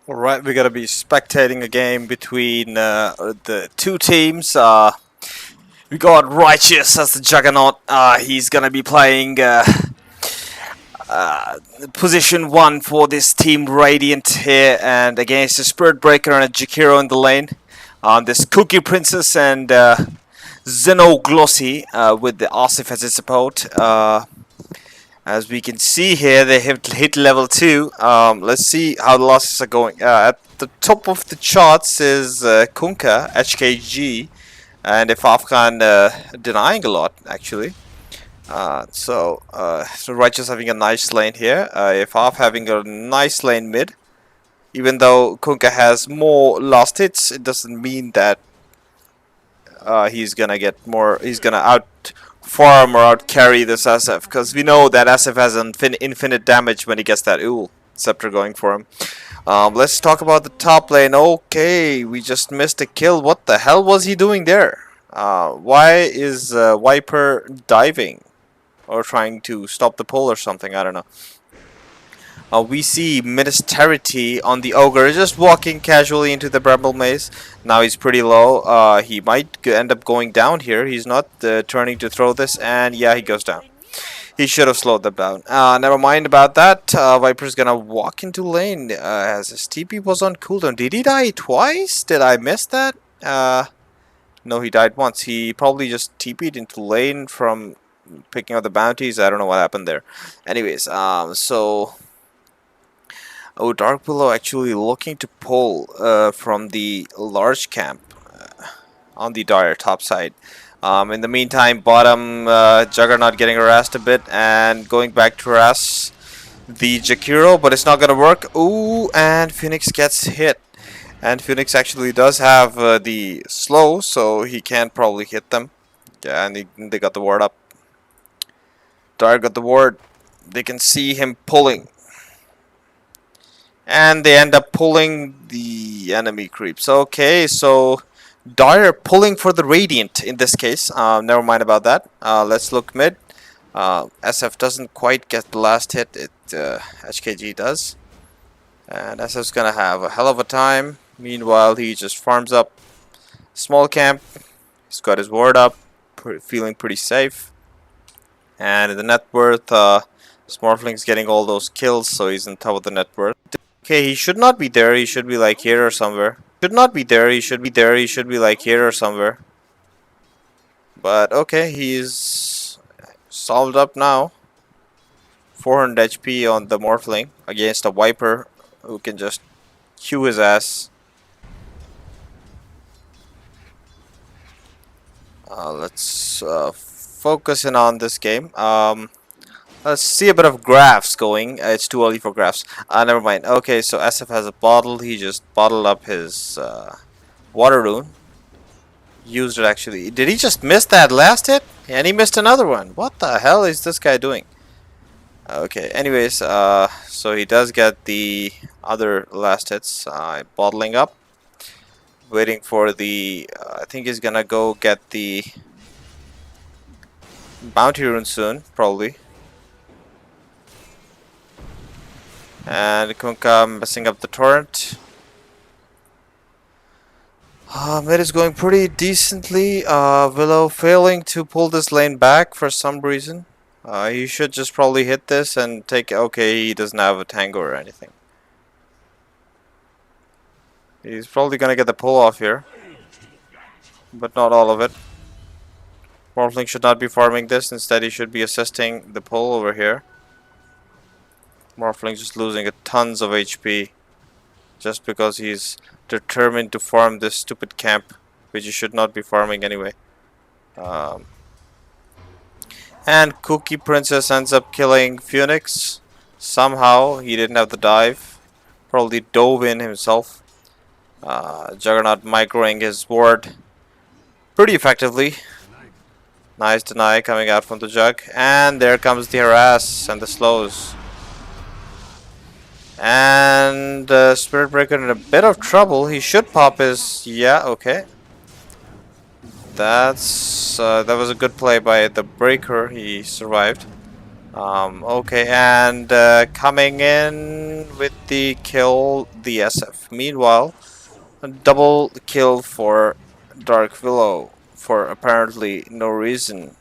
Alright, we're gonna be spectating a game between the two teams. We got Righteous as the Juggernaut. He's gonna be playing position 1 for this team Radiant here, and against the Spirit Breaker and a Jakiro in the lane. This Cookie Princess and Zeno Glossy with the Asif as its support. As we can see here, they have hit level 2. Let's see how the losses are going. At the top of the charts is Kunka, HKG, and if Afghan denying a lot, actually. So Righteous having a nice lane here. If Af having a nice lane mid. Even though Kunka has more last hits, it doesn't mean that he's gonna get more. He's gonna outfarm or outcarry this SF, because we know that SF has infinite damage when he gets that scepter going for him. Let's talk about the top lane. Okay, we just missed a kill. What the hell was he doing there? Why is Viper diving or trying to stop the pull or something? I don't know. We see Ministerity on the Ogre just walking casually into the Bramble Maze. Now he's pretty low. He might end up going down here. He's not turning to throw this, and yeah, he goes down. He should have slowed them down. Never mind about that. Viper's gonna walk into lane as his TP was on cooldown. Did he die twice? Did I miss that? No, he died once. He probably just TP'd into lane from picking up the bounties. I don't know what happened there. Anyways, Oh, Dark Willow actually looking to pull from the large camp on the Dire top side. In the meantime, bottom Juggernaut getting harassed a bit and going back to harass the Jakiro, but it's not going to work. Ooh, and Phoenix gets hit. And Phoenix actually does have the slow, so he can probably hit them. Yeah, and they got the ward up. Dire got the ward. They can see him pulling. And they end up pulling the enemy creeps. Okay, so Dire pulling for the Radiant in this case. Never mind about that. Let's look mid. SF doesn't quite get the last hit. HKG does. And SF's gonna have a hell of a time. Meanwhile, he just farms up small camp. He's got his ward up. Feeling pretty safe. And in the net worth, Smorfling's getting all those kills, so he's on top of the net worth. Okay, he should not be there. He should be like here or somewhere. Should not be there. He should be there. He should be like here or somewhere. But okay, he's solved up now. 400 HP on the Morphling against a Viper who can just Q his ass. Let's focus in on this game. Let's see a bit of graphs going. It's too early for graphs. Never mind. Okay, so SF has a bottle. He just bottled up his water rune. Used it actually. Did he just miss that last hit? And he missed another one. What the hell is this guy doing? Okay, anyways, so he does get the other last hits. Bottling up. Waiting for the... I think he's gonna go get the bounty rune soon, probably. And Kunka messing up the torrent. Mid is going pretty decently. Willow failing to pull this lane back for some reason. He should just probably hit this and take... Okay, he doesn't have a tango or anything. He's probably gonna get the pull off here. But not all of it. Morphling should not be farming this. Instead, he should be assisting the pull over here. Morphling just losing tons of HP just because he's determined to farm this stupid camp, which he should not be farming anyway. And Cookie Princess ends up killing Phoenix. Somehow he didn't have the dive. Probably dove in himself. Juggernaut microing his ward pretty effectively. Nice deny coming out from the Jug. And there comes the harass and the slows. And Spirit Breaker in a bit of trouble. He should pop his... Yeah, okay. That was a good play by the Breaker. He survived. Okay, and coming in with the kill, the SF. Meanwhile, a double kill for Dark Willow for apparently no reason.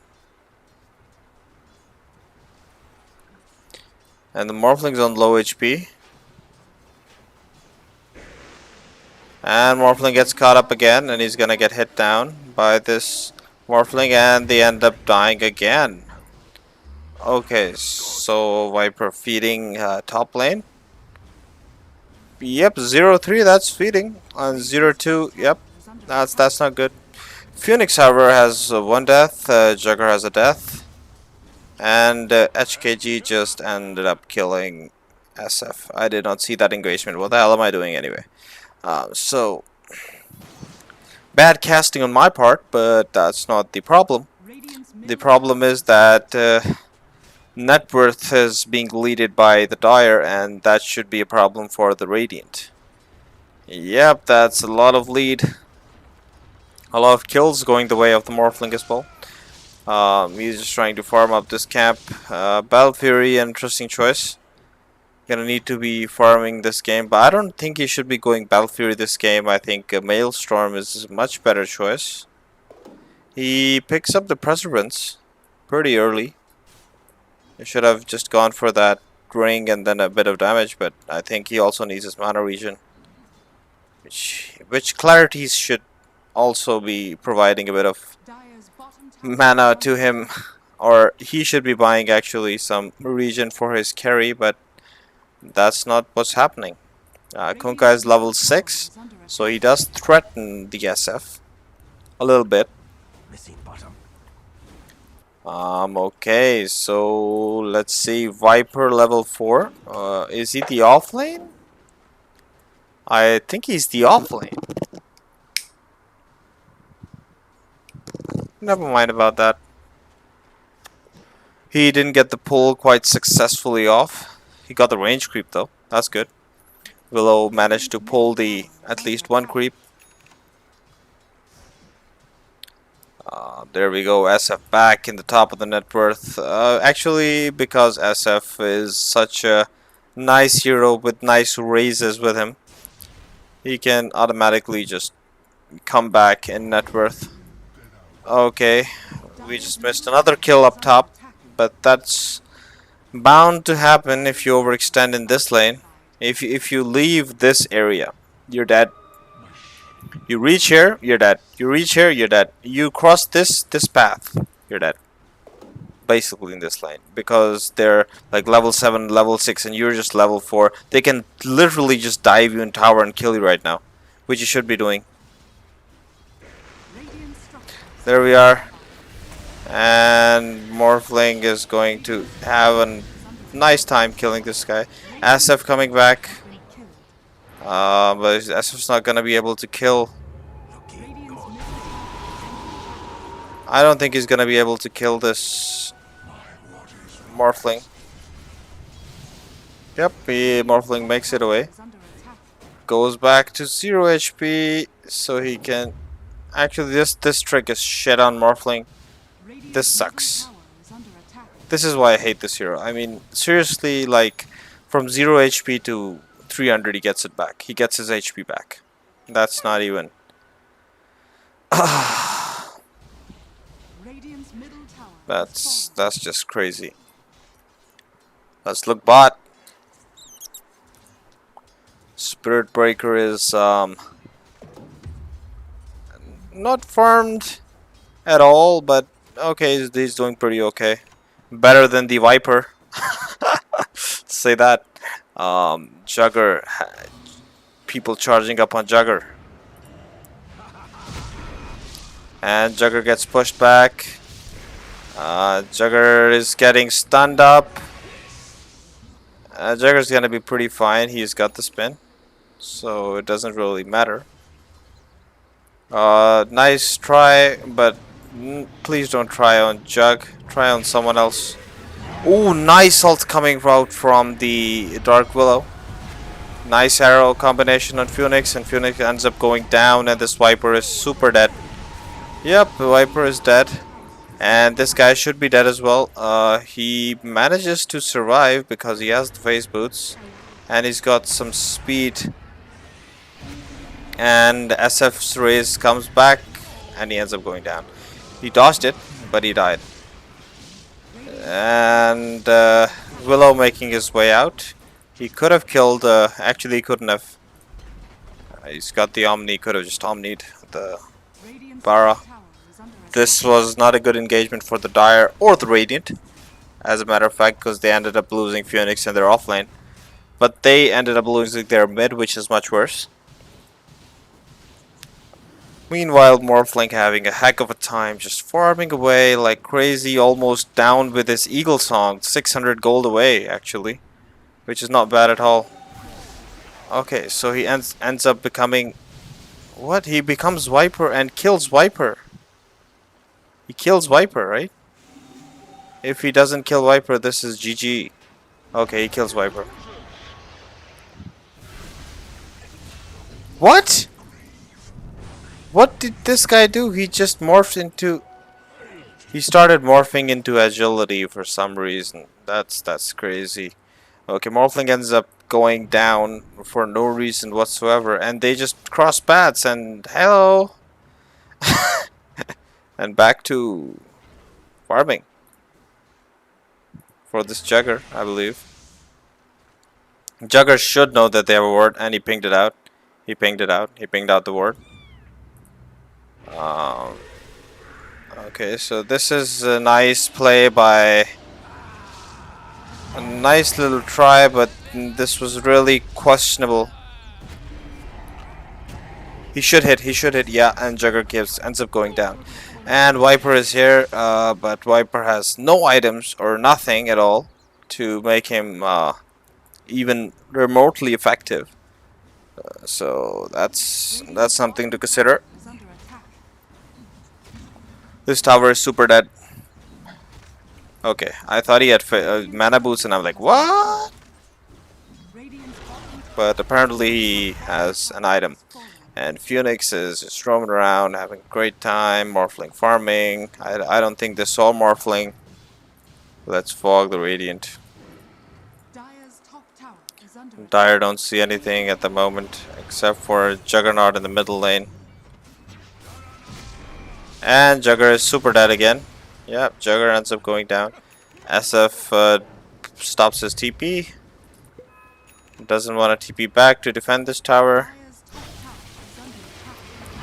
And the Morphling's on low HP. And Morphling gets caught up again, and he's gonna get hit down by this Morphling, and they end up dying again. Okay, so Viper feeding top lane. Yep, 0-3, that's feeding. On 0-2, yep, that's not good. Phoenix, however, has one death. Jugger has a death. And HKG just ended up killing SF. I did not see that engagement. What the hell am I doing anyway? So, bad casting on my part, but that's not the problem. The problem is that net worth is being leaded by the Dire, and that should be a problem for the Radiant. Yep, that's a lot of lead. A lot of kills going the way of the Morphling as well. He's just trying to farm up this camp. Battle Fury, interesting choice. Gonna need to be farming this game, but I don't think he should be going Battle Fury this game. I think Maelstrom is a much better choice. He picks up the Preservance pretty early. He should have just gone for that ring and then a bit of damage, but I think he also needs his mana regen. Which Clarities should also be providing a bit of mana to him. Or he should be buying actually some regen for his carry, but that's not what's happening. Kunkka is level 6, so he does threaten the SF a little bit. Okay, so let's see. Viper level 4. Is he the off lane? I think he's the off lane. Never mind about that. He didn't get the pull quite successfully off. He got the range creep though. That's good. Willow managed to pull the at least one creep. There we go. SF back in the top of the net worth. Actually, because SF is such a nice hero with nice raises with him, he can automatically just come back in net worth. Okay, we just missed another kill up top, but that's bound to happen if you overextend in this lane. If you leave this area, you're dead. You reach here, you're dead. You reach here, you're dead. You cross this path, you're dead. Basically in this lane, because they're like level 7, level 6, and you're just level 4. They can literally just dive you in tower and kill you right now, which you should be doing. There we are. And Morphling is going to have a nice time killing this guy. SF coming back. But SF's not gonna be able to kill. I don't think he's gonna be able to kill this Morphling. Yep, Morphling makes it away. Goes back to 0 HP, so he can... Actually, this trick is shit on Morphling. This sucks. This is why I hate this hero. I mean, seriously, like, from 0 HP to 300, he gets it back. He gets his HP back. That's not even... That's just crazy. Let's look bot. Spirit Breaker is not farmed at all, but okay, he's doing pretty okay. Better than the Viper. Say that. Jugger. People charging up on Jugger. And Jugger gets pushed back. Jugger is getting stunned up. Jugger's gonna be pretty fine. He's got the spin, so it doesn't really matter. Nice try, but please don't try on Jug. Try on someone else. Ooh, nice ult coming out from the Dark Willow. Nice arrow combination on Phoenix, and Phoenix ends up going down, and this Viper is super dead. Yep, the Viper is dead. And this guy should be dead as well. He manages to survive because he has the phase boots. And he's got some speed. And SF's race comes back. And he ends up going down. He dodged it, but he died. And Willow making his way out. He could have killed, actually he couldn't have. He's got the Omni, could have just Omni'd the Bara. This was not a good engagement for the Dire or the Radiant, as a matter of fact, because they ended up losing Phoenix in their offlane. But they ended up losing their mid, which is much worse. Meanwhile, Morphling having a heck of a time, just farming away like crazy, almost down with his Eagle Song. 600 gold away, actually, which is not bad at all. Okay, so he ends up becoming... What? He becomes Viper and kills Viper. He kills Viper, right? If he doesn't kill Viper, this is GG. Okay, he kills Viper. What? What did this guy do? He just morphed into... He started morphing into agility for some reason. That's crazy. Okay, Morphling ends up going down for no reason whatsoever. And they just cross paths and... Hello! And back to... farming. For this Jugger, I believe. Jugger should know that they have a ward, and he pinged it out. He pinged it out. He pinged out the ward. Okay, so this is a nice play by... A nice little try, but this was really questionable. He should hit, yeah, and Jugger ends up going down. And Viper is here, but Viper has no items or nothing at all to make him even remotely effective. So that's something to consider. This tower is super dead. Okay, I thought he had mana boots and I'm like, what? But apparently he has an item. And Phoenix is just roaming around, having a great time, Morphling farming. I don't think they saw Morphling. Let's fog the Radiant. Dire don't see anything at the moment, except for Juggernaut in the middle lane. And Jugger is super dead again. Yep, Jugger ends up going down. SF stops his TP. Doesn't want to TP back to defend this tower.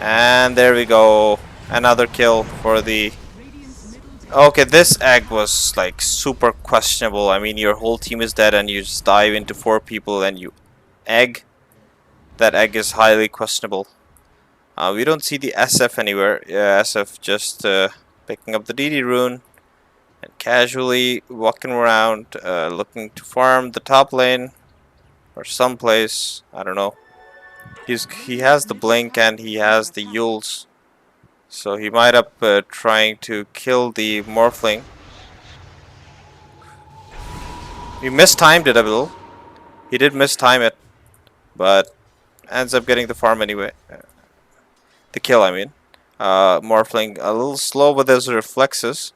And there we go. Another kill for the... Okay, this egg was like super questionable. I mean, your whole team is dead and you just dive into 4 people and you egg. That egg is highly questionable. We don't see the SF anywhere. Yeah, SF just picking up the DD rune and casually walking around, looking to farm the top lane or someplace. I don't know. He has the blink and he has the Yules, so he might up trying to kill the Morphling. He mistimed it a little. He did mistime it, but ends up getting the farm anyway. The kill, I mean. Morphling a little slow with his reflexes.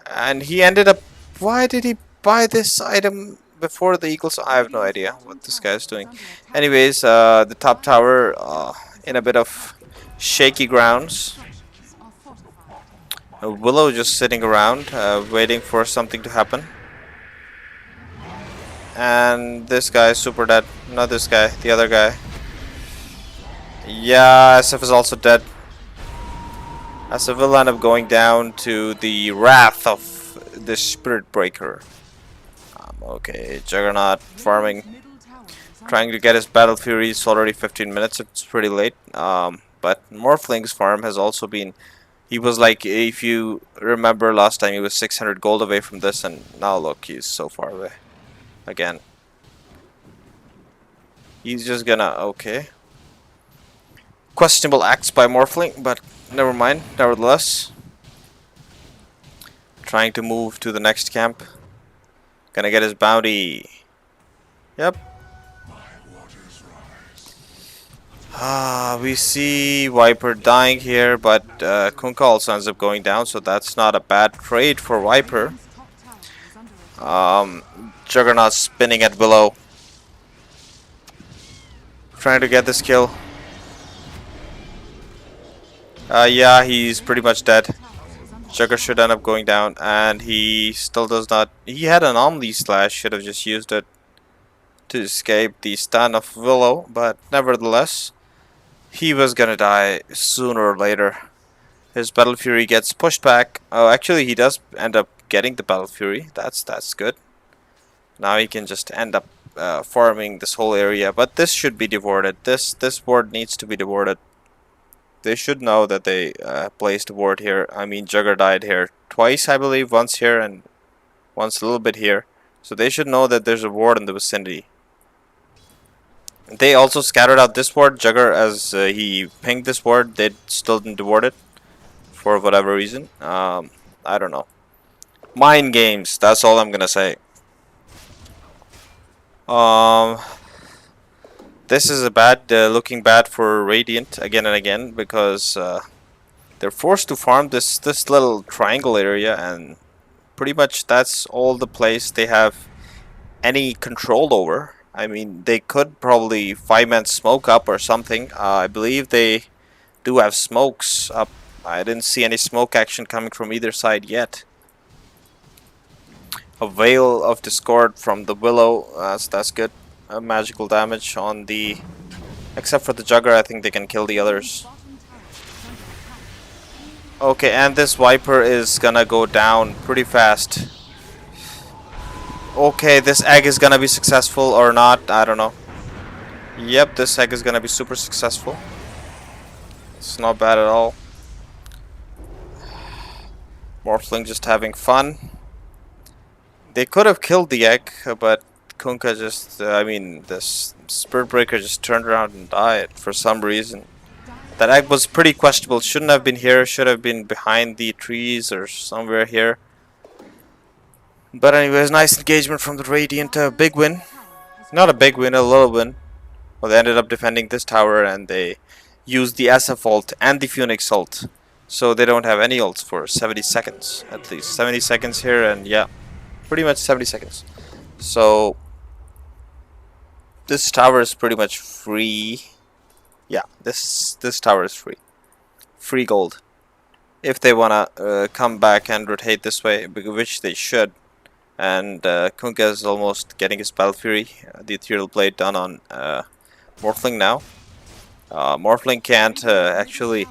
And he ended up... Why did he buy this item before the Eagles? I have no idea what this guy is doing. Anyways, the top tower in a bit of shaky grounds. Willow just sitting around, waiting for something to happen. And this guy is super dead. Not this guy, the other guy. Yeah, SF is also dead. SF will end up going down to the wrath of the Spirit Breaker. Okay, Juggernaut farming, trying to get his Battle Fury. It's already 15 minutes, it's pretty late. But Morphling's farm has also been... He was like, if you remember last time, he was 600 gold away from this, and now look, he's so far away. Again. He's just gonna... Okay. Questionable acts by Morphling, but never mind, nevertheless. Trying to move to the next camp. Gonna get his bounty. Yep. We see Viper dying here, but Kunkka also ends up going down, so that's not a bad trade for Viper. Juggernaut spinning at Willow, trying to get this kill. Yeah, he's pretty much dead. Jugger should end up going down, and he still does not. He had an Omni Slash, should have just used it to escape the stun of Willow, but nevertheless, he was gonna die sooner or later. His Battle Fury gets pushed back. Oh, actually, he does end up getting the Battle Fury. That's good. Now he can just end up farming this whole area, but this should be devorted. This ward needs to be devorted. They should know that they placed a ward here. I mean, Jugger died here twice, I believe. Once here and once a little bit here. So they should know that there's a ward in the vicinity. They also scattered out this ward. Jugger, as he pinged this ward, they still didn't ward it for whatever reason. I don't know. Mind games. That's all I'm gonna say. This is a bad, looking bad for Radiant again and again, because they're forced to farm this little triangle area, and pretty much that's all the place they have any control over. I mean, they could probably 5-man smoke up or something. I believe they do have smokes up. I didn't see any smoke action coming from either side yet. A Veil of Discord from the Willow. That's good. Magical damage on the... Except for the Jugger, I think they can kill the others. Okay, and this Viper is gonna go down pretty fast. Okay, this egg is gonna be successful or not, I don't know. Yep, this egg is gonna be super successful. It's not bad at all. Morphling just having fun. They could have killed the egg, but Kunkka just, I mean, this Spirit Breaker just turned around and died for some reason. That egg was pretty questionable. Shouldn't have been here, should have been behind the trees or somewhere here. But anyways, nice engagement from the Radiant. Big win. Not a big win, a little win. Well, they ended up defending this tower, and they used the SF ult and the Phoenix ult. So they don't have any ults for 70 seconds, at least. 70 seconds here, and yeah, pretty much 70 seconds. So this tower is pretty much free. Yeah, this tower is free. Free gold. If they wanna come back and rotate this way, which they should. And Kunkka is almost getting his Battle Fury. The Ethereal Blade done on Morphling now. Morphling can't actually...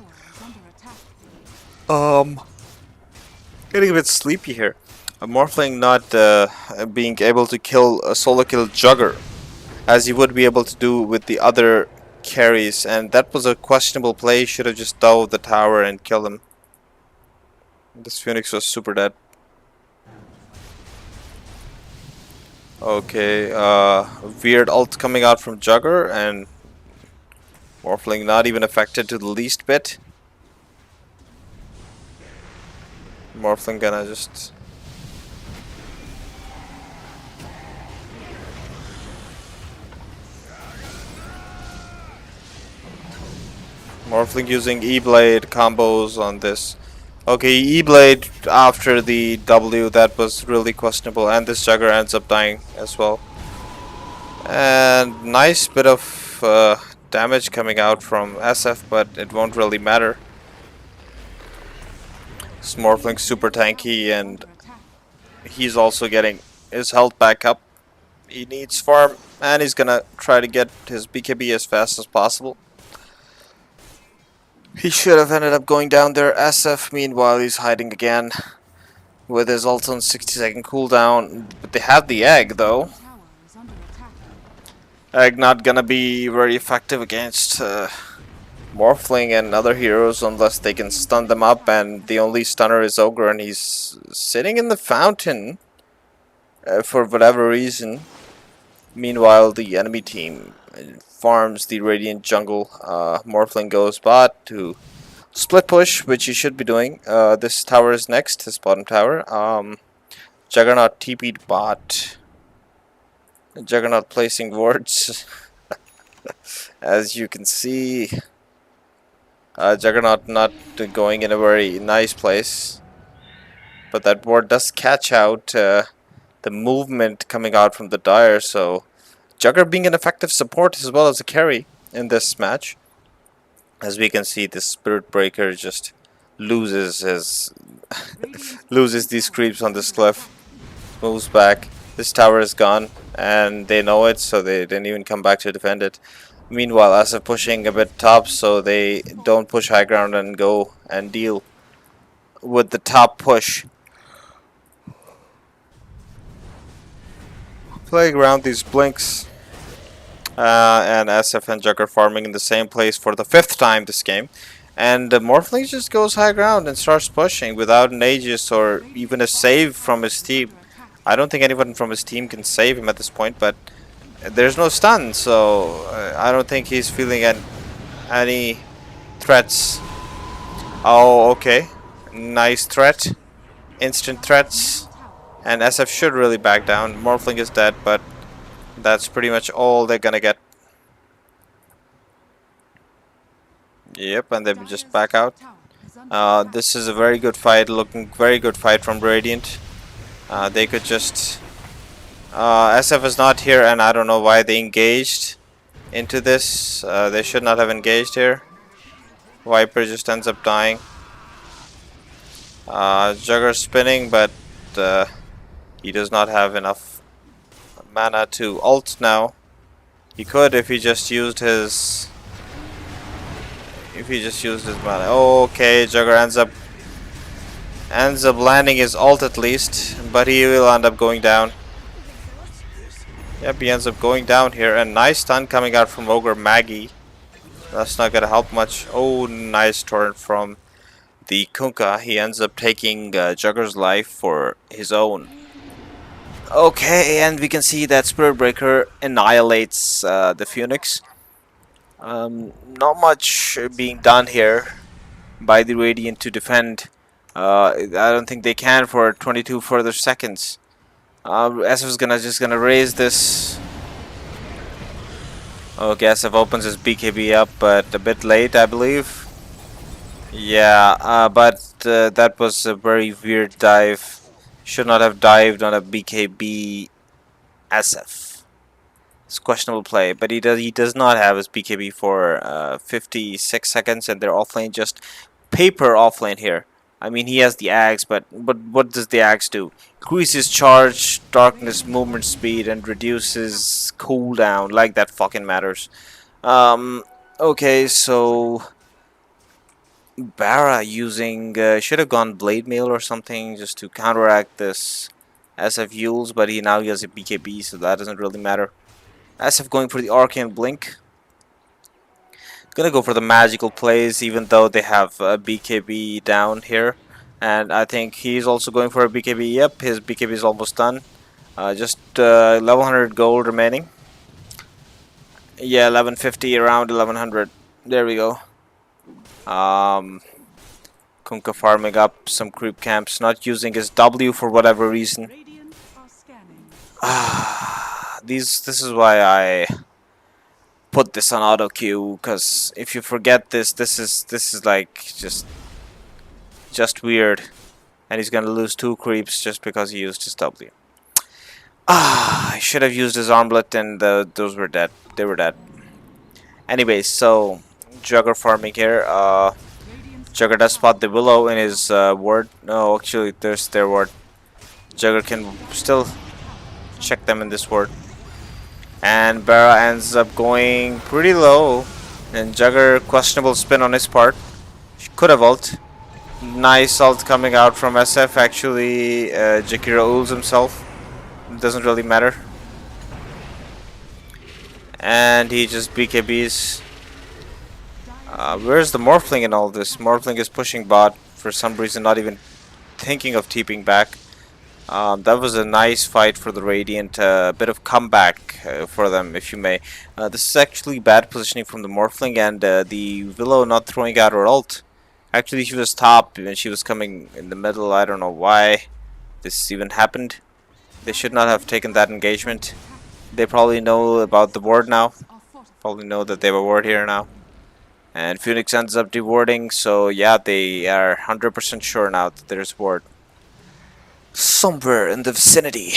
Getting a bit sleepy here. Morphling not being able to kill a solo kill Jugger, as he would be able to do with the other carries, and that was a questionable play. Should have just dove the tower and killed him. This Phoenix was super dead. Okay, weird ult coming out from Jugger, and Morphling not even affected to the least bit. Morphling gonna just... Morphling using E-Blade combos on this. Okay, E-Blade after the W, that was really questionable, and this Jugger ends up dying as well. And nice bit of damage coming out from SF, but it won't really matter. This Morphling super tanky, and he's also getting his health back up. He needs farm, and he's gonna try to get his BKB as fast as possible. He should have ended up going down there. SF, meanwhile, he's hiding again with his ult on 60-second cooldown. But they have the egg, though. Egg not gonna be very effective against Morphling and other heroes unless they can stun them up. And the only stunner is Ogre, and he's sitting in the fountain for whatever reason. Meanwhile, the enemy team farms the Radiant jungle. Morphling goes bot to split push, which he should be doing. This tower is next, this bottom tower. Juggernaut TP'd bot. Juggernaut placing wards. As you can see, Juggernaut not going in a very nice place. But that ward does catch out the movement coming out from the Dire, so Jugger being an effective support as well as a carry in this match. As we can see, the Spirit Breaker just loses his loses these creeps on this cliff, moves back. This tower is gone, and they know it, so they didn't even come back to defend it. Meanwhile, Asif pushing a bit top, so they don't push high ground and go and deal with the top push. Playing around these blinks, and SF and Jugger farming in the same place for the 5th time this game. And Morphling just goes high ground and starts pushing without an Aegis or even a save from his team. I don't think anyone from his team can save him at this point, but there's no stun, so I don't think he's feeling any threats. Oh, okay. Nice threat. Instant threats. And SF should really back down. Morphling is dead, but that's pretty much all they're gonna get. Yep, and they just back out. This is a very good fight, looking very good fight from Radiant. They could just... SF is not here, and I don't know why they engaged into this. They should not have engaged here. Viper just ends up dying. Jugger spinning, but he does not have enough mana to ult now. He could if he just used his... mana. Oh, okay, Jugger ends up landing his ult at least, but he will end up going down. Yep, he ends up going down here, and nice stun coming out from Ogre Maggie. That's not gonna help much. Oh, nice torrent from the Kunkka. He ends up taking Jugger's life for his own. Okay, and we can see that Spirit Breaker annihilates the Phoenix. Not much being done here by the Radiant to defend. I don't think they can for 22 further seconds. SF is just gonna raise this. Okay, SF opens his BKB up, but a bit late, I believe. Yeah, but that was a very weird dive. Should not have dived on a BKB SF. It's questionable play, but he does not have his BKB for 56 seconds, and they're offlane, just paper offlane here. I mean, he has the axe, but what does the axe do? Increases charge, darkness, movement speed, and reduces cooldown. Like that fucking matters. Okay, so Bara using should have gone blade mail or something just to counteract this SF Yules, but he has a BKB, so that doesn't really matter. SF going for the Arcane Blink. Gonna go for the magical plays, even though they have a BKB down here. And I think he's also going for a BKB. Yep, his BKB is almost done. Just level 100 gold remaining. Yeah, 1150, around 1100. There we go. Kunkka farming up some creep camps, not using his W for whatever reason. This is why I put this on auto queue, because if you forget this is like just weird, and he's gonna lose 2 creeps just because he used his W. I should have used his armlet, and those were dead. They were dead. Anyways, so Jugger farming here. Jugger does spot the Willow in his ward. No, actually, there's their ward. Jugger can still check them in this ward. And Bara ends up going pretty low. And Jugger, questionable spin on his part. She could have ult. Nice ult coming out from SF. Actually, Jakiro ults himself. It doesn't really matter. And he just BKBs. Where's the Morphling in all this? Morphling is pushing bot for some reason, not even thinking of TPing back. That was a nice fight for the Radiant, a bit of comeback for them, if you may. This is actually bad positioning from the Morphling, and the Willow not throwing out her ult. Actually, she was top when she was coming in the middle. I don't know why this even happened. They should not have taken that engagement. They probably know about the board now. probably know that they have a ward here now. And Phoenix ends up dewarding, so yeah, they are 100% sure now that there's ward somewhere in the vicinity.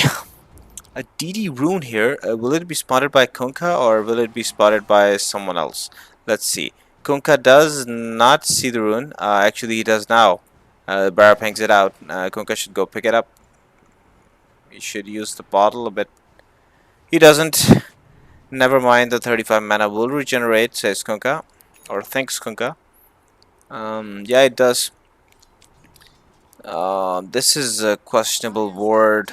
A DD rune here. Will it be spotted by Kunkka or will it be spotted by someone else? Let's see. Kunkka does not see the rune. Actually, he does now. Barra hangs it out. Kunkka should go pick it up. He should use the bottle a bit. He doesn't. Never mind, the 35 mana will regenerate, says Kunkka. Or thinks Kunkka. Yeah, it does. This is a questionable ward.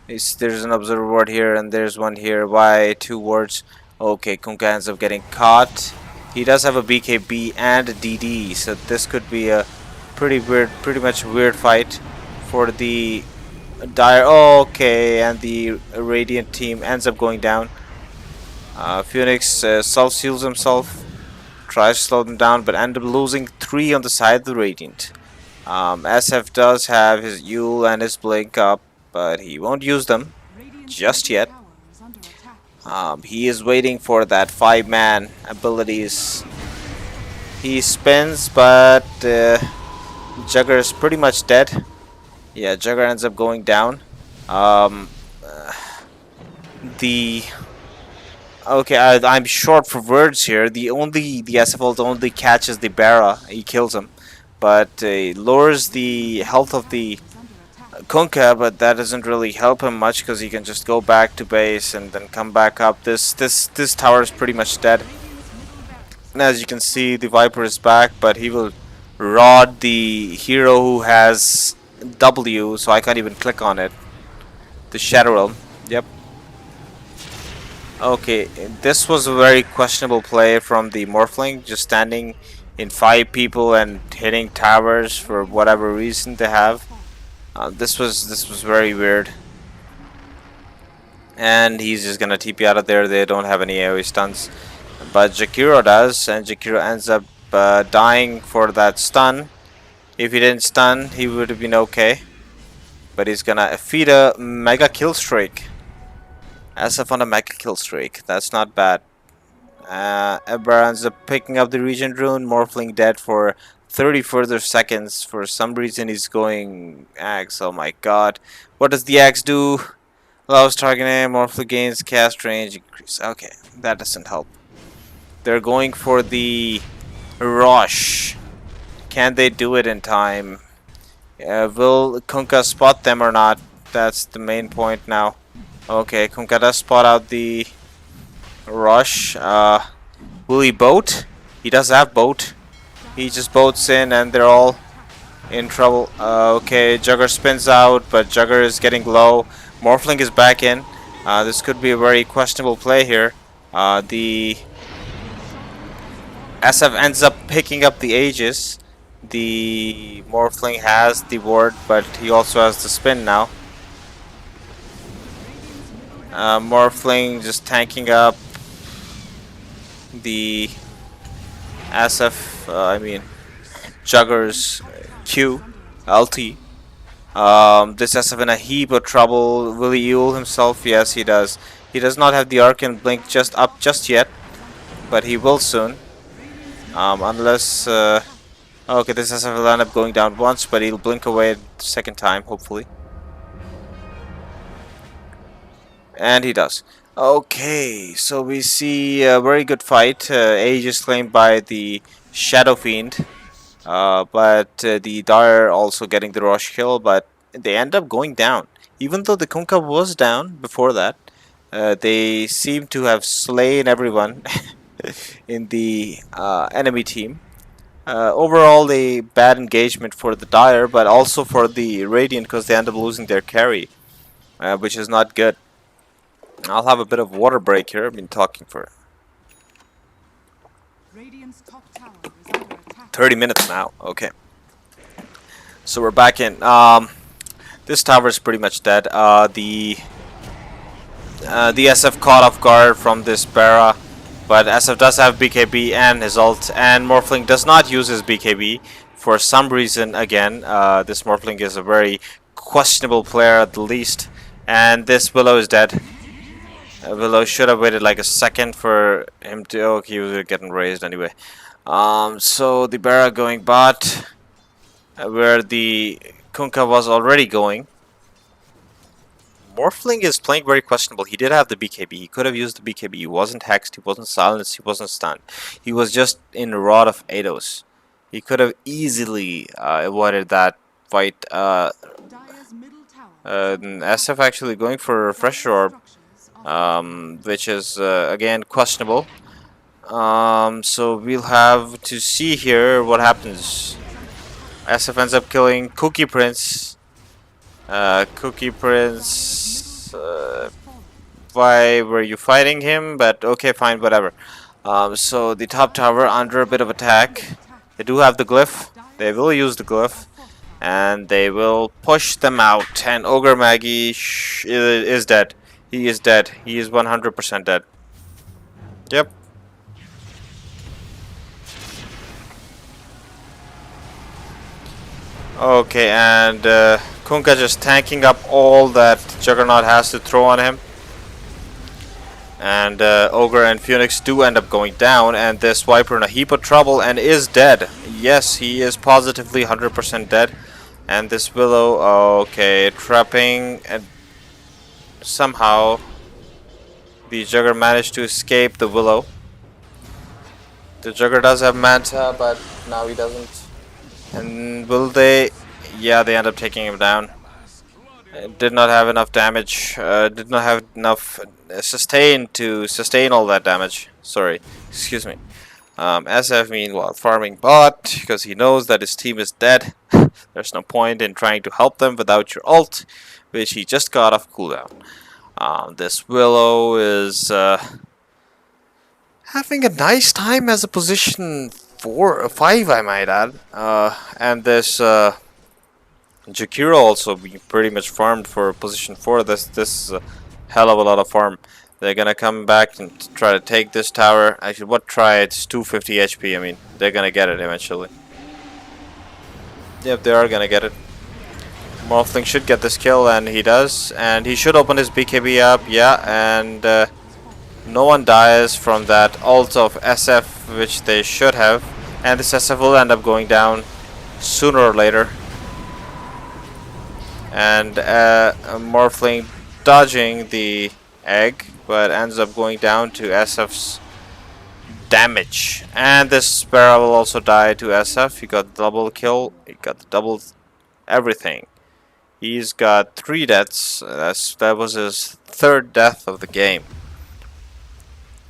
There's an observer ward here and there's one here. Why 2 wards? Okay, Kunkka ends up getting caught. He does have a BKB and a DD, so this could be a pretty much weird fight for the Dire. Okay, and the Radiant team ends up going down. Phoenix self-seals himself, tries to slow them down, but end up losing 3 on the side of the Radiant. SF does have his Yule and his Blink up, but he won't use them just yet. He is waiting for that 5-man abilities. He spins, but Jugger is pretty much dead. Yeah, Jugger ends up going down. Okay, I'm short for words here. The SF ult only catches the Barra. He kills him, but lowers the health of the Kunkka, but that doesn't really help him much because he can just go back to base and then come back up. This tower is pretty much dead. And as you can see, the Viper is back, but he will rod the hero who has W, so I can't even click on it. The Shadow Realm. Yep. Okay, this was a very questionable play from the Morphling, just standing in 5 people and hitting towers for whatever reason they have. This was very weird. And he's just gonna TP out of there. They don't have any AoE stuns, but Jakiro does, and Jakiro ends up dying for that stun. If he didn't stun, he would have been okay. But he's gonna feed a mega kill streak. SF on a mega kill streak. That's not bad. Ebra ends up picking up the Regent Rune. Morphling dead for 30 further seconds. For some reason he's going Axe. Oh my god. What does the Axe do? Allows target aim. Morphling gains cast range increase. Okay, that doesn't help. They're going for the Rush. Can they do it in time? Will Kunkka spot them or not? That's the main point now. Okay, Kunkka does spot out the Rush. Will he boat? He does have boat. He just boats in and they're all in trouble. Okay, Jugger spins out, but Jugger is getting low. Morphling is back in. This could be a very questionable play here. The SF ends up picking up the Aegis. The Morphling has the ward, but he also has the spin now. Morphling just tanking up the SF, Jugger's Q, LT. This SF in a heap of trouble. Will he heal himself? Yes, he does. He does not have the Arcane Blink just yet, but he will soon. Unless... okay, this SF will end up going down once, but he'll blink away the second time, hopefully. And he does. Okay, so we see a very good fight. Age is claimed by the Shadow Fiend, but the Dire also getting the rush kill, but they end up going down. Even though the Kunkka was down before that, they seem to have slain everyone in the enemy team. Overall, a bad engagement for the Dire, but also for the Radiant because they end up losing their carry, which is not good. I'll have a bit of water break here. I've been talking for 30 minutes now. Okay. So we're back in. This tower is pretty much dead. The SF caught off guard from this Barra, but SF does have BKB and his ult, and Morphling does not use his BKB for some reason. Again, this Morphling is a very questionable player at the least, and this Willow is dead. Willow should have waited like a second for him to. Oh, he was getting raised anyway. So the Bara going bot, where the Kunkka was already going. Morphling is playing very questionable. He did have the BKB. He could have used the BKB. He wasn't hexed. He wasn't silenced. He wasn't stunned. He was just in a rod of Eidos. He could have easily avoided that fight. SF actually going for a refresher orb, which is again questionable. So we'll have to see here what happens. SF ends up killing Cookie Prince. Cookie Prince, why were you fighting him? But okay, fine, whatever. So the top tower under a bit of attack. They do have the glyph. They will use the glyph. And they will push them out. And Ogre Maggie is dead. He is dead. He is 100% dead. Yep. Okay, and Kunkka just tanking up all that Juggernaut has to throw on him. And Ogre and Phoenix do end up going down, and this Viper in a heap of trouble and is dead. Yes, he is positively 100% dead. And this Willow, okay, trapping, and somehow the Jugger managed to escape the Willow. The Jugger does have Manta, but now he doesn't. And will they? Yeah, they end up taking him down. Did not have enough damage. Did not have enough sustain to sustain all that damage. Sorry, excuse me. SF meanwhile farming bot because he knows that his team is dead. There's no point in trying to help them without your ult, which he just got off cooldown. This Willow is having a nice time as a position 4 or 5, I might add. And this Jakiro also being pretty much farmed for position 4. This is a hell of a lot of farm. They're gonna come back and try to take this tower. Actually, what try? It's 250 HP. I mean, they're gonna get it eventually. Yep, they are gonna get it. Morphling should get this kill, and he does. And he should open his BKB up. Yeah, and no one dies from that ult of SF, which they should have. And this SF will end up going down sooner or later. And Morphling dodging the egg, but ends up going down to SF's damage. And this Sparrow will also die to SF. He got double kill. He got the double everything. He's got 3 deaths. That was his 3rd death of the game.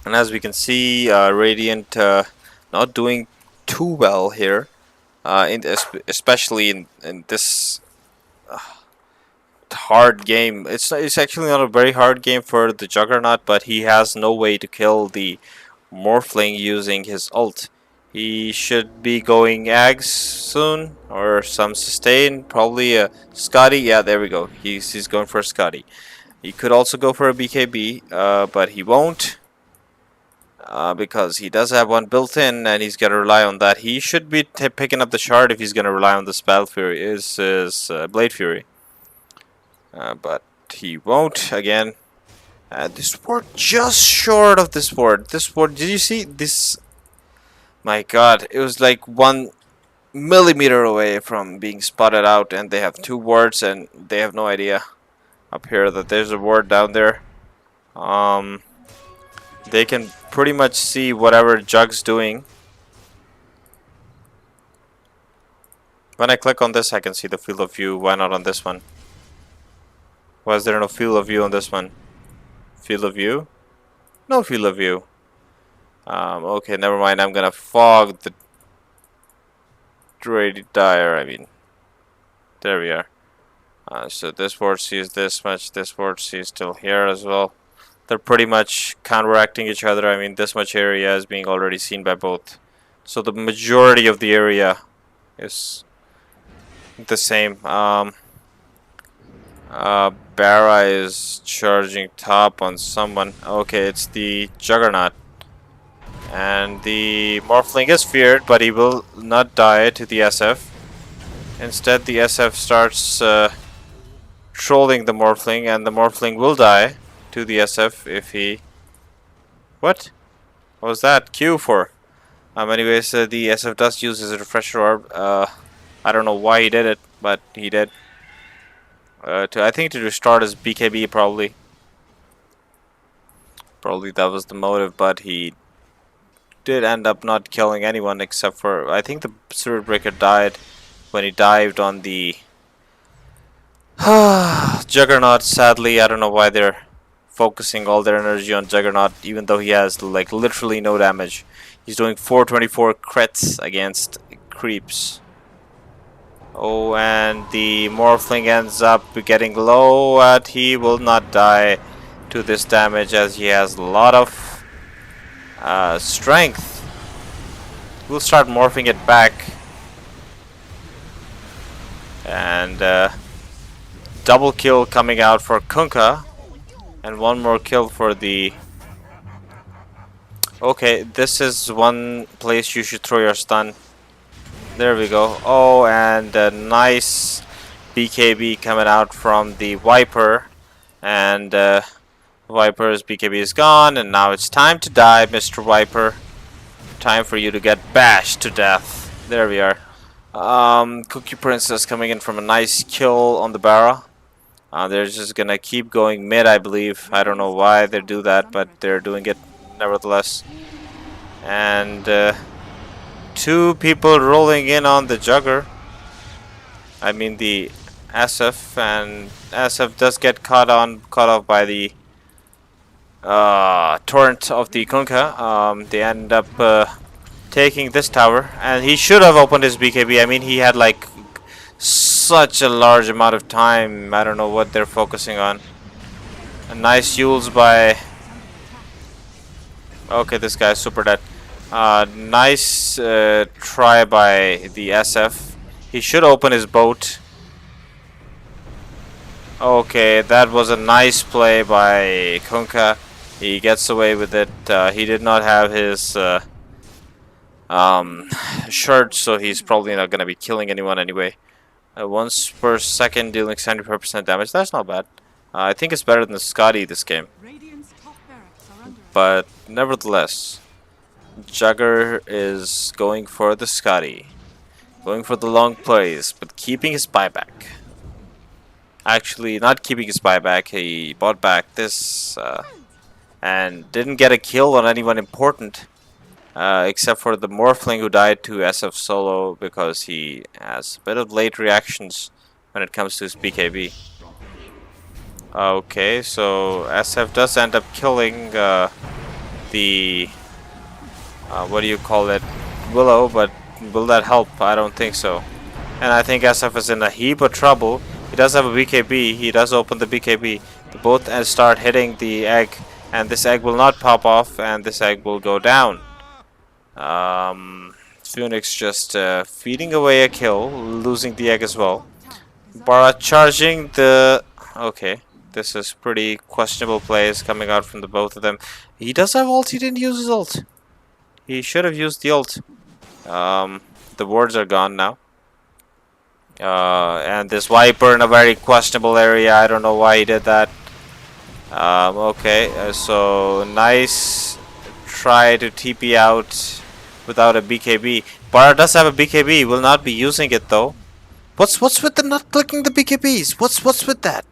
And as we can see, Radiant not doing too well here, especially in this hard game. It's actually not a very hard game for the Juggernaut, but he has no way to kill the Morphling using his ult. He should be going Ags soon, or some sustain, probably a Scotty. Yeah, there we go. He's going for a Scotty. He could also go for a BKB, but he won't. Because he does have one built in, and he's gonna rely on that. He should be picking up the shard if he's gonna rely on the Spell Fury, is Blade Fury. But he won't again. This ward just short of this ward. This ward, did you see this? My God, it was like 1 millimeter away from being spotted out, and they have 2 wards, and they have no idea up here that there's a ward down there. They can pretty much see whatever Jug's doing. When I click on this, I can see the field of view. Why not on this one? Why is there no field of view on this one? Field of view? No field of view. Okay, never mind. I'm gonna fog the Dire. I mean, there we are. So this ward sees this much. This ward sees still here as well. They're pretty much counteracting each other. I mean, this much area is being already seen by both. So the majority of the area is the same. Bara is charging top on someone. Okay, it's the Juggernaut. And the Morphling is feared, but he will not die to the SF. Instead, the SF starts trolling the Morphling, and the Morphling will die to the SF if he... What? What was that Q for? Anyways, the SF does use his refresher orb. I don't know why he did it, but he did. I think to restart his BKB probably. Probably that was the motive, but he did end up not killing anyone except for... I think the Spirit Breaker died when he dived on the Juggernaut. Sadly, I don't know why they're focusing all their energy on Juggernaut, even though he has like literally no damage. He's doing 424 crits against creeps. Oh, and the Morphling ends up getting low, but he will not die to this damage as he has a lot of strength. We'll start morphing it back. And double kill coming out for Kunkka. And one more kill for the... Okay, this is one place you should throw your stun. There we go. Oh, and a nice BKB coming out from the Viper. And Viper's BKB is gone. And now it's time to die, Mr. Viper. Time for you to get bashed to death. There we are. Cookie Princess coming in from a nice kill on the Bara. They're just gonna keep going mid, I believe. I don't know why they do that, but they're doing it nevertheless. And two people rolling in on the Jugger. I mean the SF, and SF does get caught off by the torrent of the Kunkka. They end up taking this tower, and he should have opened his BKB. I mean, he had like such a large amount of time. I don't know what they're focusing on. A nice Yules by... Okay, this guy's super dead. Nice try by the SF. He should open his boat. Okay, that was a nice play by Kunkka. He gets away with it. He did not have his shirt, so he's probably not going to be killing anyone anyway. Once per second dealing 74% damage. That's not bad. I think it's better than Scotty this game. But nevertheless, Jugger is going for the Scotty. Going for the long plays, but keeping his buyback. Actually, not keeping his buyback. He bought back this and didn't get a kill on anyone important. Except for the Morphling who died to SF solo because he has a bit of late reactions when it comes to his BKB. Okay, so SF does end up killing the what do you call it, Willow, but will that help? I don't think so. And I think SF is in a heap of trouble. He does have a BKB. He does open the BKB. They both start hitting the egg, and this egg will not pop off, and this egg will go down. Phoenix just feeding away a kill, losing the egg as well. Bara charging the... Okay, this is pretty questionable plays coming out from the both of them. He does have ult, he didn't use his ult. He should have used the ult. The wards are gone now. And this Viper in a very questionable area, I don't know why he did that. Okay, so nice try to TP out without a BKB. Bara does have a BKB, will not be using it though. What's with the not clicking the BKBs? What's with that?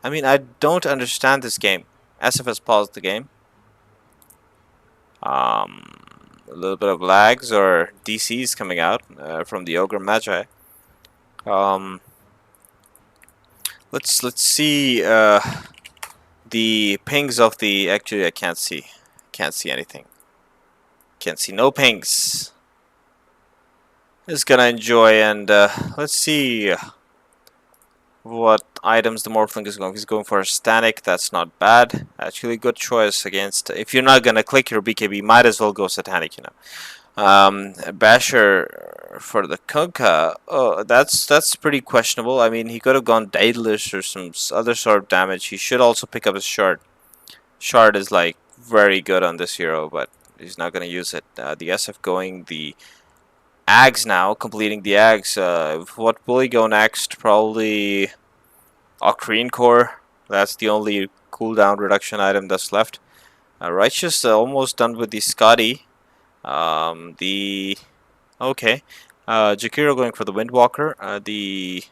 I mean, I don't understand this game. SF has paused the game. A little bit of lags or DCs coming out from the Ogre Magi. Let's see the pings of the... Actually, I can't see anything. Can't see no pings. Just gonna enjoy, and let's see what items the Morphling is going. He's going for a Static. That's not bad. Actually, good choice against... If you're not gonna click your BKB, might as well go Satanic, you know. Basher for the Kunkka. Oh, that's pretty questionable. I mean, he could have gone Daedalus or some other sort of damage. He should also pick up his Shard. Shard is like very good on this hero, but he's not gonna use it. The SF going the Ags now, completing the Ags. What will he go next? Probably Ocarine Core. That's the only cooldown reduction item that's left. Righteous almost done with the Scotty. The okay. Jakiro going for the Windwalker. The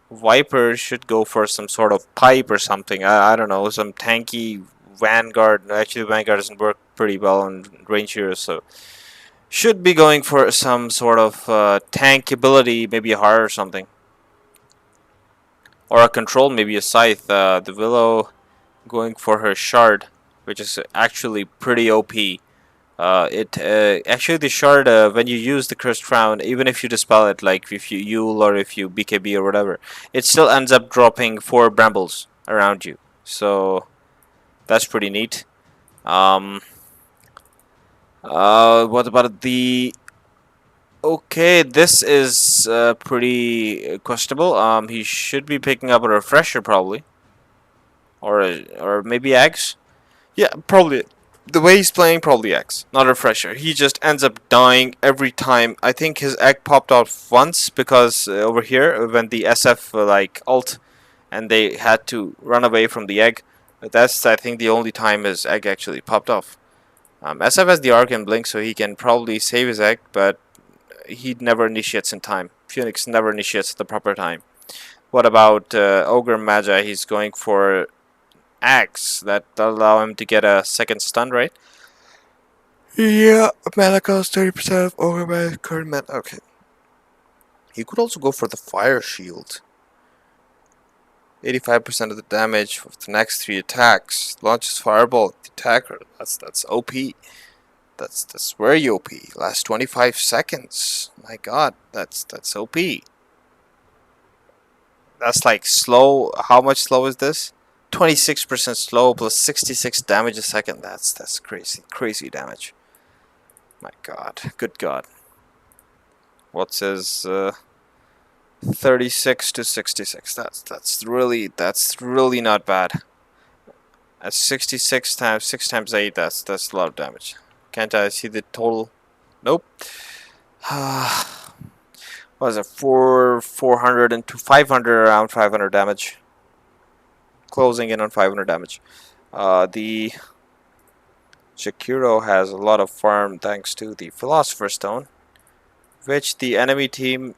Viper should go for some sort of pipe or something. I don't know, some tanky Vanguard. Actually, Vanguard doesn't work pretty well on range heroes, so should be going for some sort of tank ability, maybe a heart or something, or a control, maybe a scythe. The Willow going for her shard, which is actually pretty OP. It actually the shard when you use the cursed crown, even if you dispel it, like if you Yule or if you BKB or whatever, it still ends up dropping 4 brambles around you. So that's pretty neat. What about the? Okay, this is pretty questionable. He should be picking up a refresher probably, or maybe eggs. Yeah, probably. The way he's playing, probably X, not a refresher. He just ends up dying every time. I think his egg popped out once because over here, when the SF like ult and they had to run away from the egg, that's I think the only time his egg actually popped off. SF has the arc and blink, so he can probably save his egg, but he never initiates in time. Phoenix never initiates at the proper time. What about Ogre Magi? He's going for Axe that allow him to get a second stun, right? Yeah, mana cost 30% of over my current mana. Okay. He could also go for the fire shield. 85% of the damage with the next 3 attacks. Launches fireball at the attacker. That's OP. That's very OP. Last 25 seconds. My god, that's OP. That's like slow. How much slow is this? 26% slow plus 66 damage a second. That's crazy damage. My god, good god. What's his 36 to 66? That's really not bad. At 66 times 6 times 8, that's a lot of damage. Can't I see the total? Nope. What was it? 400 and 500, around 500 damage. Closing in on 500 damage. The Jakiro has a lot of farm thanks to the Philosopher's Stone, which the enemy team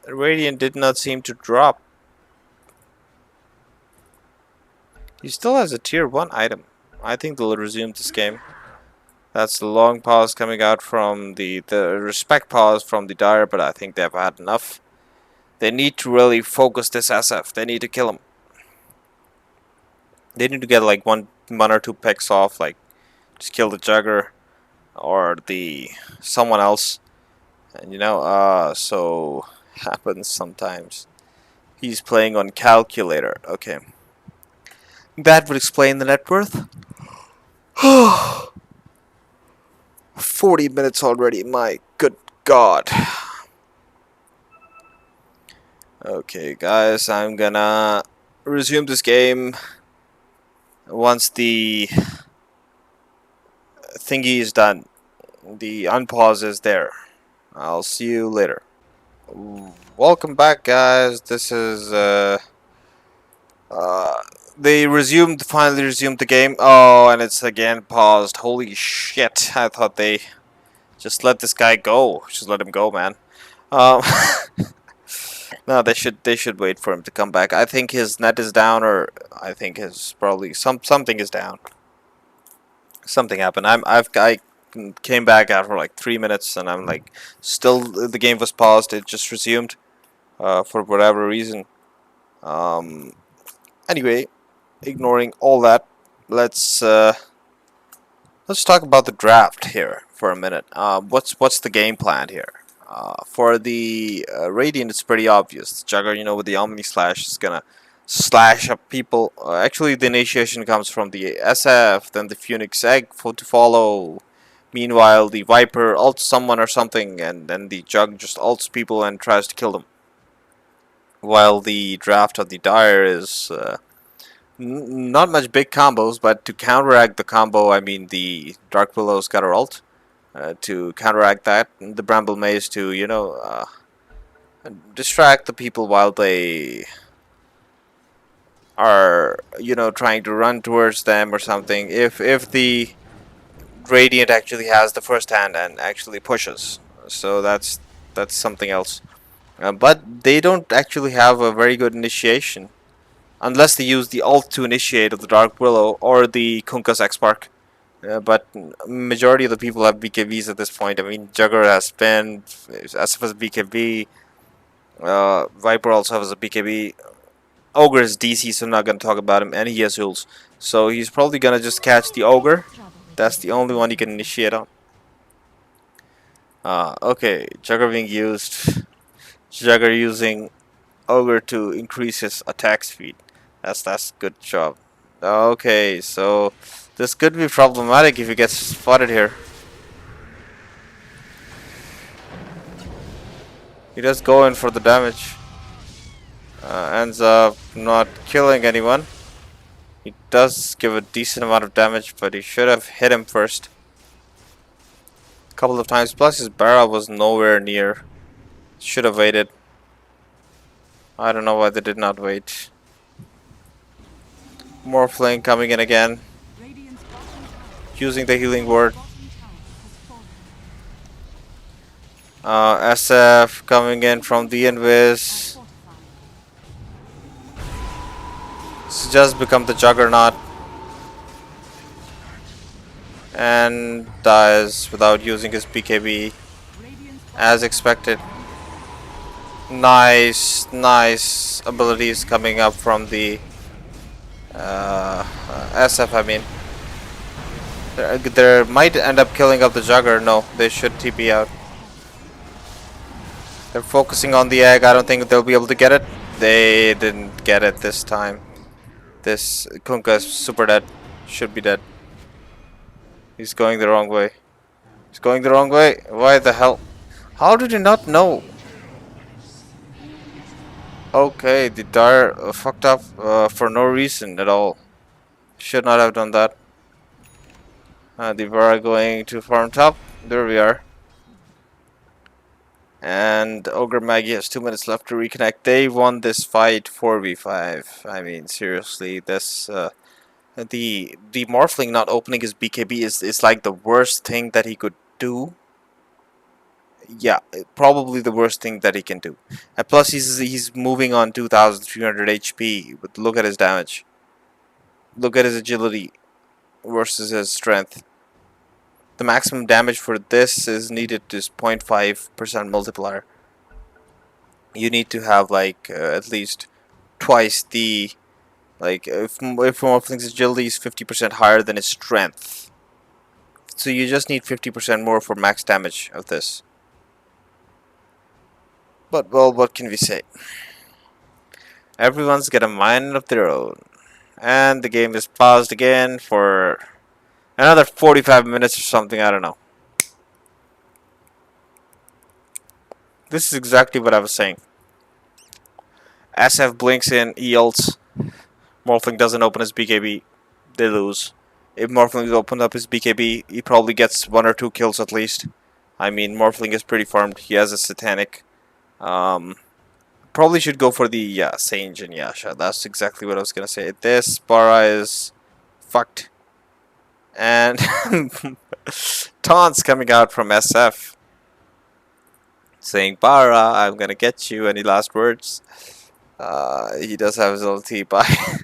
Radiant did not seem to drop. He still has a tier 1 item. I think they'll resume this game. That's the long pause coming out from the respect pause from the Dire, but I think they've had enough. They need to really focus this SF. They need to kill him. They need to get like one or 2 picks off, like just kill the Jugger or the someone else. And you know, so happens sometimes. He's playing on calculator. Okay. That would explain the net worth. 40 minutes already, my good god. Okay, guys, I'm gonna resume this game once the thingy is done. The unpause is there. I'll see you later. Welcome back, guys. This is they finally resumed the game. Oh, and it's again paused. Holy shit! I thought they just let this guy go. Just let him go, man. Um, no, they should wait for him to come back. I think his net is down, or I think his probably something is down. Something happened. I came back after like 3 minutes, and I'm like, still the game was paused. It just resumed, for whatever reason. Anyway, ignoring all that, let's talk about the draft here for a minute. What's the game plan here? For the Radiant, it's pretty obvious. The Jugger, you know, with the Omni Slash is gonna slash up people. Actually, the initiation comes from the SF, then the Phoenix Egg to follow. Meanwhile, the Viper ults someone or something, and then the Jug just ults people and tries to kill them. While the draft of the Dire is not much big combos, but to counteract the combo, I mean the Dark Willow's got her ult. To counteract that, the Bramble Maze to, you know, distract the people while they are, you know, trying to run towards them or something. If the Radiant actually has the first hand and actually pushes, so that's something else. But they don't actually have a very good initiation unless they use the ult to initiate of the Dark Willow or the Kunkka's X-Spark. But majority of the people have BKBs at this point. I mean, Jugger has spin, SF has BKB, Viper also has a BKB. Ogre is DC, so I'm not gonna talk about him, and he has Hools. So he's probably gonna just catch the Ogre. That's the only one he can initiate on. Okay, Jugger being used. Jugger using Ogre to increase his attack speed. That's good job. Okay, so this could be problematic if he gets spotted here. He does go in for the damage. Ends up not killing anyone. He does give a decent amount of damage, but he should have hit him first. A couple of times. Plus his Bara was nowhere near. Should have waited. I don't know why they did not wait. Morphling coming in again. Using the healing word. SF coming in from the Invis. It's just become the Juggernaut. And dies without using his BKB. As expected. Nice abilities coming up from the SF, I mean. They might end up killing up the Jugger. No, they should TP out. They're focusing on the egg. I don't think they'll be able to get it. They didn't get it this time. This Kunkka is super dead. Should be dead. He's going the wrong way. He's going the wrong way. Why the hell? How did he not know? Okay, the Dire fucked up for no reason at all. Should not have done that. The Vara going to farm top. There we are. And Ogre Maggie has 2 minutes left to reconnect. They won this fight 4v5. I mean, seriously, this the Morphling not opening his BKB is like the worst thing that he could do. Yeah, probably the worst thing that he can do. And plus, he's moving on 2,300 HP. But look at his damage. Look at his agility versus his strength. The maximum damage for this is needed is 0.5% multiplier. You need to have like at least twice the if Morphling's agility is 50% higher than his strength. So you just need 50% more for max damage of this. But well, what can we say? Everyone's got a mind of their own. And the game is paused again for another 45 minutes or something, I don't know. This is exactly what I was saying. SF blinks in, he ults. Morphling doesn't open his BKB, they lose. If Morphling opened up his BKB, he probably gets 1 or 2 kills at least. I mean, Morphling is pretty farmed, he has a Satanic. Probably should go for the Sage and Yasha, that's exactly what I was gonna say. This Bara is fucked. And taunts coming out from SF saying, Bara, I'm gonna get you. Any last words? He does have his ulti. Bye.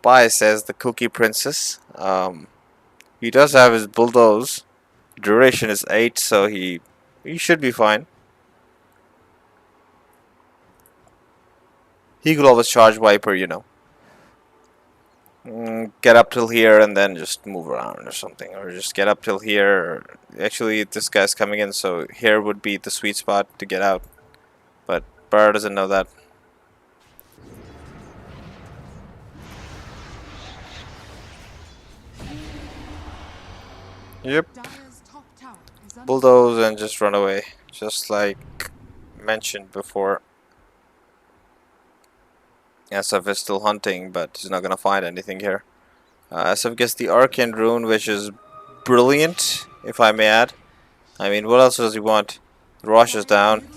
Bye, says the Cookie Princess. He does have his bulldoze. Duration is 8, so he should be fine. He could always charge Viper, you know. Get up till here and then just move around or something, or just get up till here. Actually, this guy's coming in, so here would be the sweet spot to get out, but Bara doesn't know that. Yep, bulldoze and just run away, just like mentioned before. SF is still hunting, but he's not gonna find anything here. SF gets the Arcane Rune, which is brilliant, if I may add. I mean, what else does he want? Rush is down.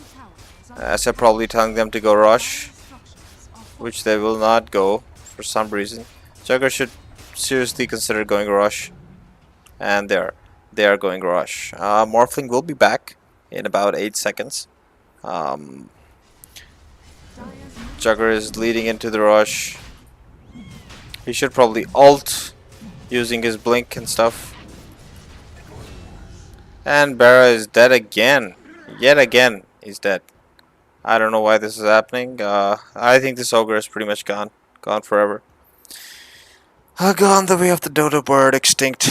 SF probably telling them to go rush. which they will not go for some reason. Jugger should seriously consider going rush, and they are going rush. Morphling will be back in about 8 seconds. Jugger is leading into the rush. He should probably ult using his blink and stuff. And Barra is dead again. Yet again, he's dead. I don't know why this is happening. I think this ogre is pretty much gone. Gone forever. Gone the way of the Dota bird, extinct.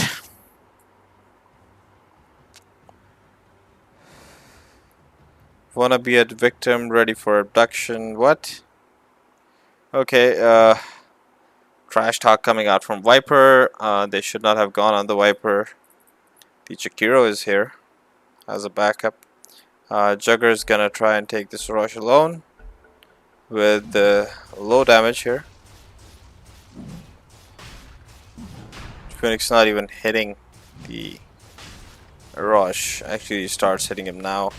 Wanna be a victim, ready for abduction. What? Okay, trash talk coming out from Viper. They should not have gone on the Viper. The Jakiro is here as a backup. Jugger is gonna try and take this rush alone with the low damage here. Phoenix not even hitting the rush. Actually, he starts hitting him now.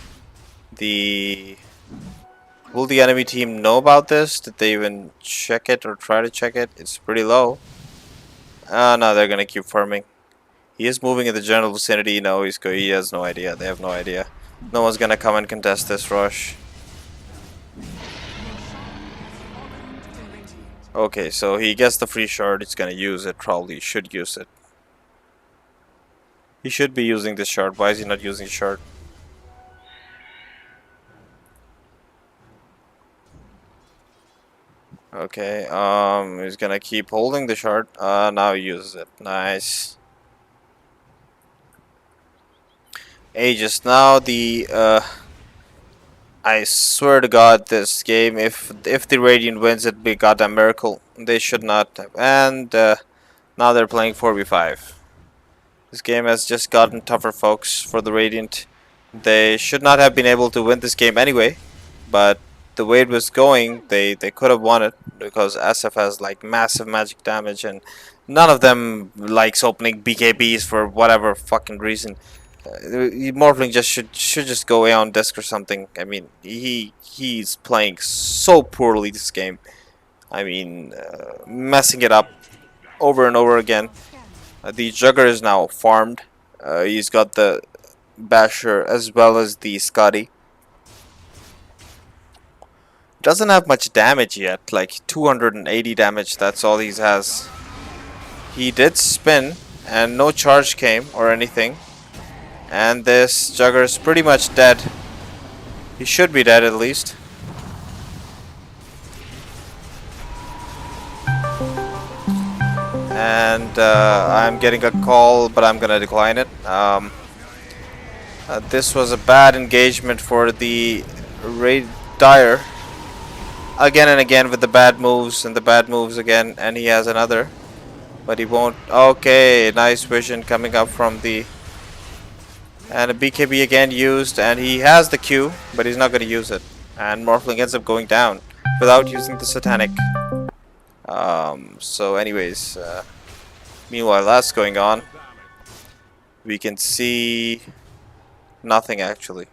Will the enemy team know about this? Did they even check it or try to check it? It's pretty low. No, they're gonna keep farming. He is moving in the general vicinity. No, he has no idea. They have no idea. No one's gonna come and contest this rush. Okay, so he gets the free shard. He's gonna use it. Probably should use it. He should be using this shard. Why is he not using shard? Okay, he's gonna keep holding the shard. Now he uses it. Nice. Just now I swear to God, this game, if the Radiant wins, it'd be a goddamn miracle. They should not have. And now they're playing 4v5. This game has just gotten tougher, folks, for the Radiant. They should not have been able to win this game anyway, but the way it was going, they could have won it because SF has like massive magic damage, and none of them likes opening BKBs for whatever fucking reason. Morphling just should just go away on disc or something. I mean, he's playing so poorly this game. I mean, messing it up over and over again. The Jugger is now farmed. He's got the Basher as well as the Scotty. Doesn't have much damage yet, like 280 damage. That's all he has. He did spin, and no charge came or anything. And this Jugger is pretty much dead. He should be dead at least. And I'm getting a call, but I'm gonna decline it. This was a bad engagement for the Raid Dire. Again and again with the bad moves and the bad moves again, and he has another, but he won't. Okay, nice vision coming up from the. And a BKB again used, and he has the Q, but he's not going to use it. And Morphling ends up going down without using the Satanic. So anyways, meanwhile that's going on. We can see nothing actually.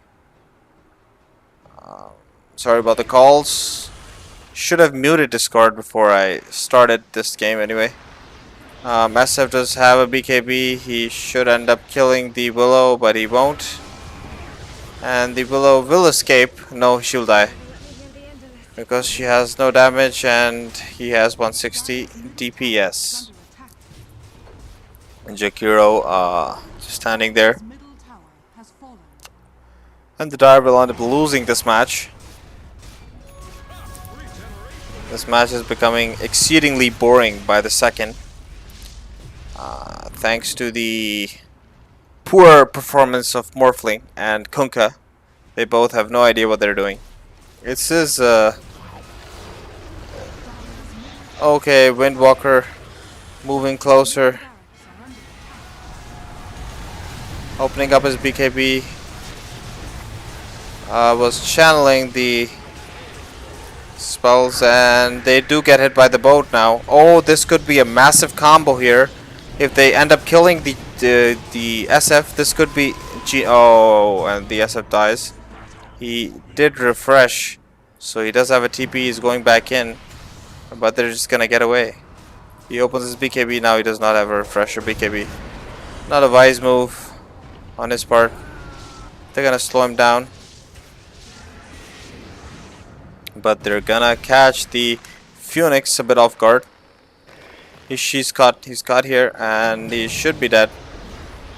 Sorry about the calls. Should have muted Discord before I started this game anyway. SF does have a BKB. He should end up killing the Willow, but he won't. And the Willow will escape. No, she'll die. Because she has no damage and he has 160 DPS. And Jakiro just standing there. And the Dire will end up losing this match. This match is becoming exceedingly boring by the second. Thanks to the poor performance of Morphling and Kunkka. They both have no idea what they're doing. This is okay, Windwalker moving closer. Opening up his BKB. Was channeling the spells, and they do get hit by the boat now. Oh, this could be a massive combo here. If they end up killing the SF, this could be oh, and the SF dies. He did refresh, so he does have a TP. He's going back in. but they're just gonna get away. He opens his BKB, now he does not have a refresher BKB. Not a wise move on his part. They're gonna slow him down. But they're gonna catch the Phoenix a bit off guard. He's caught here, and he should be dead.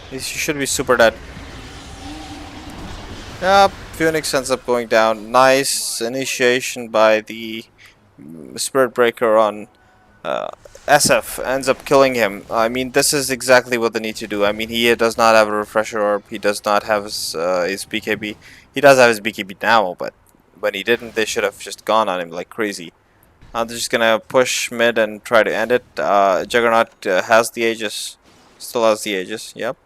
He should be super dead. Yep, Phoenix ends up going down. Nice initiation by the Spirit Breaker on SF. Ends up killing him. I mean, this is exactly what they need to do. I mean, he does not have a refresher orb. He does not have his BKB. He does have his BKB now, but when he didn't, they should have just gone on him like crazy. They're just gonna push mid and try to end it. Juggernaut has the Aegis. Still has the Aegis. Yep.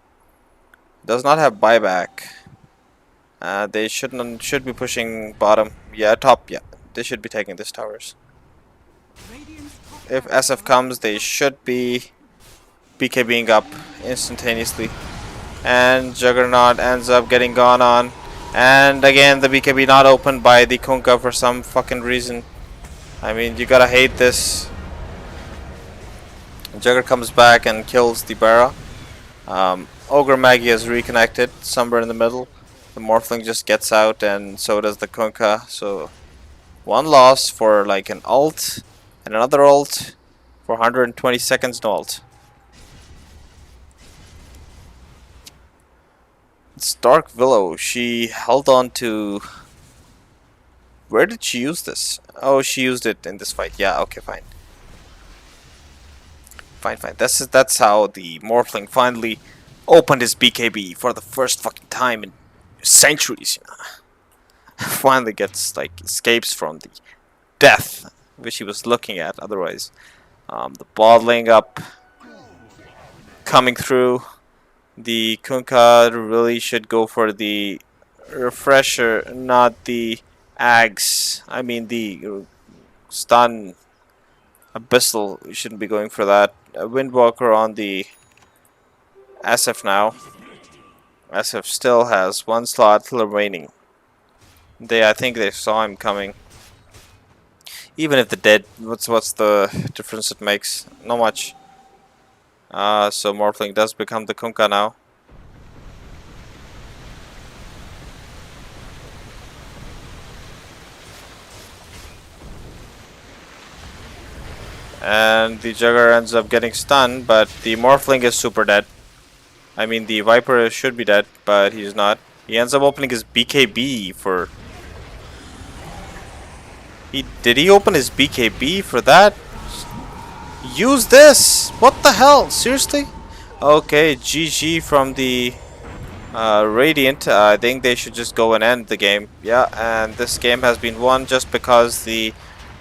Does not have buyback. They should be pushing bottom. Yeah, top. Yeah, they should be taking these towers. If SF comes, they should be BKBing up instantaneously. And Juggernaut ends up getting gone on. And again, the BKB not opened by the Kunkka for some fucking reason. I mean, you gotta hate this. Jugger comes back and kills the Bara. Ogre Maggie is reconnected somewhere in the middle. The Morphling just gets out, and so does the Kunkka. So one loss for like an ult and another ult for 120 seconds, no ult. It's Dark Willow. She held on to... Where did she use this? Oh, she used it in this fight. Yeah, okay, fine. Fine. That's how the Morphling finally opened his BKB for the first fucking time in centuries. Finally gets, like, escapes from the death which he was looking at otherwise. The bottling up coming through. The Kunkka really should go for the refresher, not the Ags. I mean the stun. Abyssal, you shouldn't be going for that. Windwalker on the SF now. SF still has one slot remaining. I think they saw him coming. Even if they're dead, what's the difference it makes? Not much. So Morphling does become the Kunkka now. And the Jugger ends up getting stunned, but the Morphling is super dead. I mean, the Viper should be dead, but he's not. He ends up opening his BKB for... Did he open his BKB for that? Use this! What the hell? Seriously? Okay, GG from the Radiant. I think they should just go and end the game. Yeah, and this game has been won just because the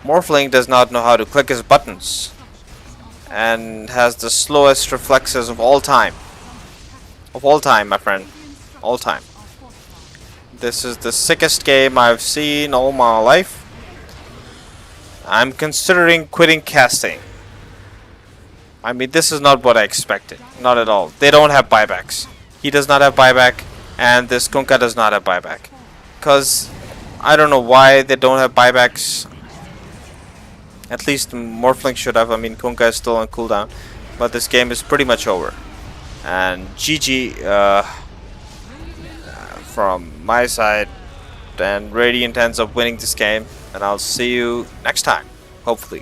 Morphling does not know how to click his buttons. And has the slowest reflexes of all time. Of all time, my friend. All time. This is the sickest game I've seen all my life. I'm considering quitting casting. I mean, this is not what I expected. Not at all. They don't have buybacks. He does not have buyback, and this Kunkka does not have buyback. Because I don't know why they don't have buybacks. At least Morphling should have. I mean, Kunkka is still on cooldown. But this game is pretty much over. And GG from my side. And Radiant ends up winning this game. And I'll see you next time, hopefully.